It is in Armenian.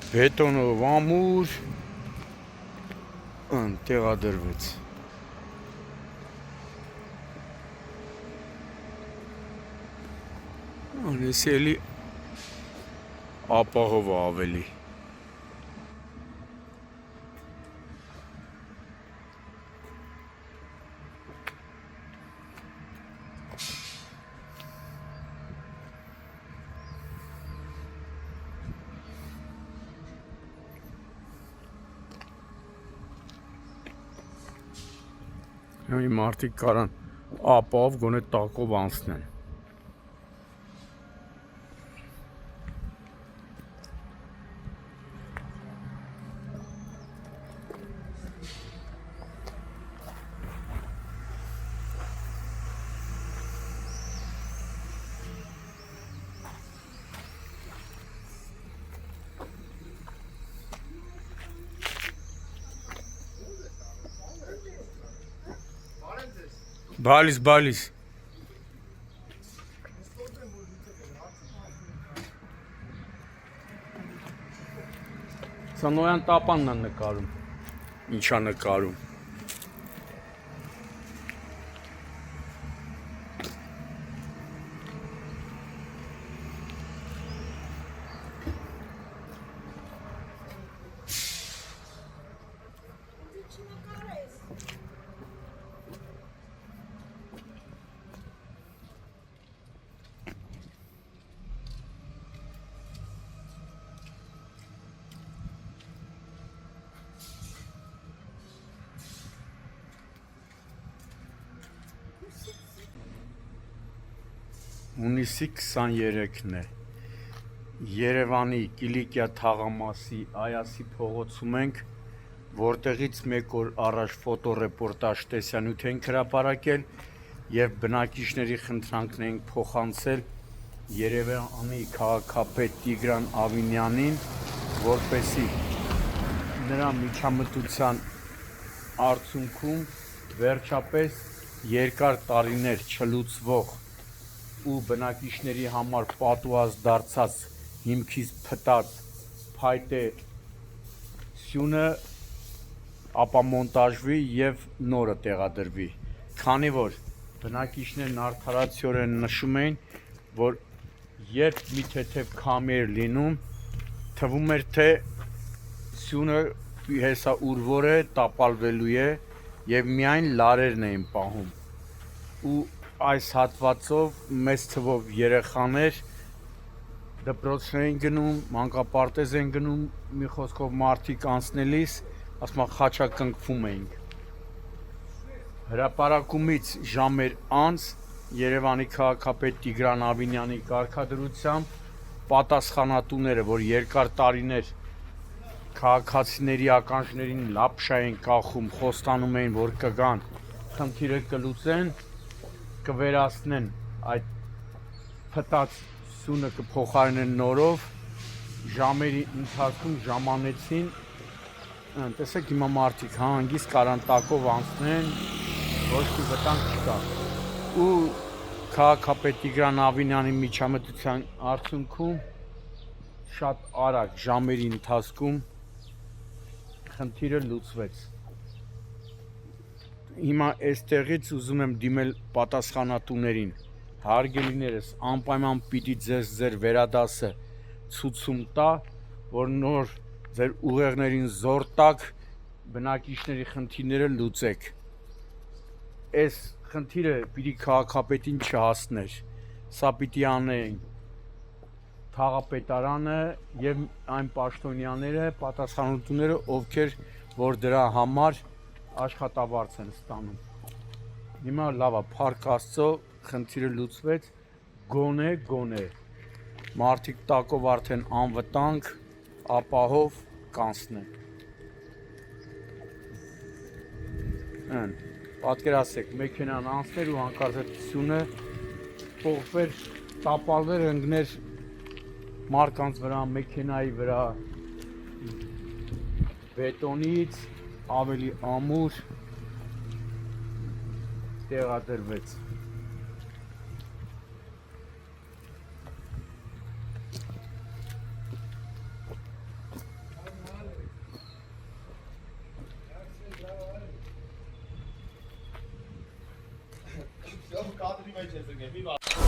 Բետոնով ամուր տեղադրվեց։ Այս էլի ապահով ավելի։ Հիմա մարդիկ կարան ապահով գոնե տակով անցնեն։ Բալիս։ Սա նոյան տապանն է նկարում։ Ինչա նկարում։ Հունիսի 23-ն է, Երևանի Կիլիկիա թաղամասի Այասի փողոցում ենք, որտեղից մեկ օր առաջ ֆոտոռեպորտաժ տեսանյութ ենք հրապարակել և բնակիչների խնդրանքն ենք փոխանցել Երևանի քաղաքապետ Տիգրան Ավինյանին, որպեսզի նրա միջամտության արդյունքում վերջապես երկար տարիներ չլուծվող ու բնակիչների համար պատուհաս դարձած հիմքից փտած փայտե սյունը ապամոնտաժվի և նորը տեղադրվի, քանի որ բնակիչներն արդարացիորեն նշում էին, որ երբ մի թեթև քամի էր լինում, թվում էր, թե սյունը հեսա ուրվոր է, տապալվելու է և միայն լարերն էին պահում ու այս հատվածով մեծ թվով երեխաներ դպրոցներ են գնում, մանկապարտեզ են գնում, մի խոսքով մարդիկ անցնելիս, ասում խաչակնկվում էինք։ Հրապարակումից ժամեր անց Երևանի քաղաքապետ Տիգրան Ավինյանի կարգադրությամբ պատասխանատուները, որ երկար տարիներ քաղաքացիների ականջներին լապշա են կախում, խոստանում էին, որ կգան, խնդիրը կլուծեն, կվերացնեն այդ փտած սյունը կփոխարինեն նորով, ժամերի ընթացքում ժամանեցին, տեսեք հիմա մարդիկ հանգիստ կարան տակով անցնեն, ոչ մի վտանգ չկա։ Ու քաղաքապետ Տիգրան Ավինյանի միջամտության արդյունքում շատ արագ ժամերի ընթացքում խնդիրը լուծվեց։ Հիմա այստեղից ուզում եմ դիմել պատասխանատուներին, հարգելիներս, անպայման պիտի ձեր վերադասը ցույցում տա, որ նոր ձեր ուղեղներին զոր տաք, բնակիչների խնդիրները լուծեք։ Այս խնդիրը պիտի քաղաքապետին չհասներ, սա պիտի անեն թաղապետարանը և այն պաշտոնյաները, պատասխանատուները, ովքեր որ դրա համար աշխատավարձ են ստանում։ Հիմա լավ է, փառք Աստծո, խնդիրը լուծվեց, գոնե մարդիկ տակով արդեն անվտանգ, ապահով կանցնեն։ Պատկերացրեք, մեքենան անցներ ու հանկարծ այդ սյունը փոխվեր, տապալվեր, ընկներ մարդկանց վրա, մեքենայի վրա, բետոնից ավելի ամուր տեղադրվեց։ մեջ ես ընկել, մի բան։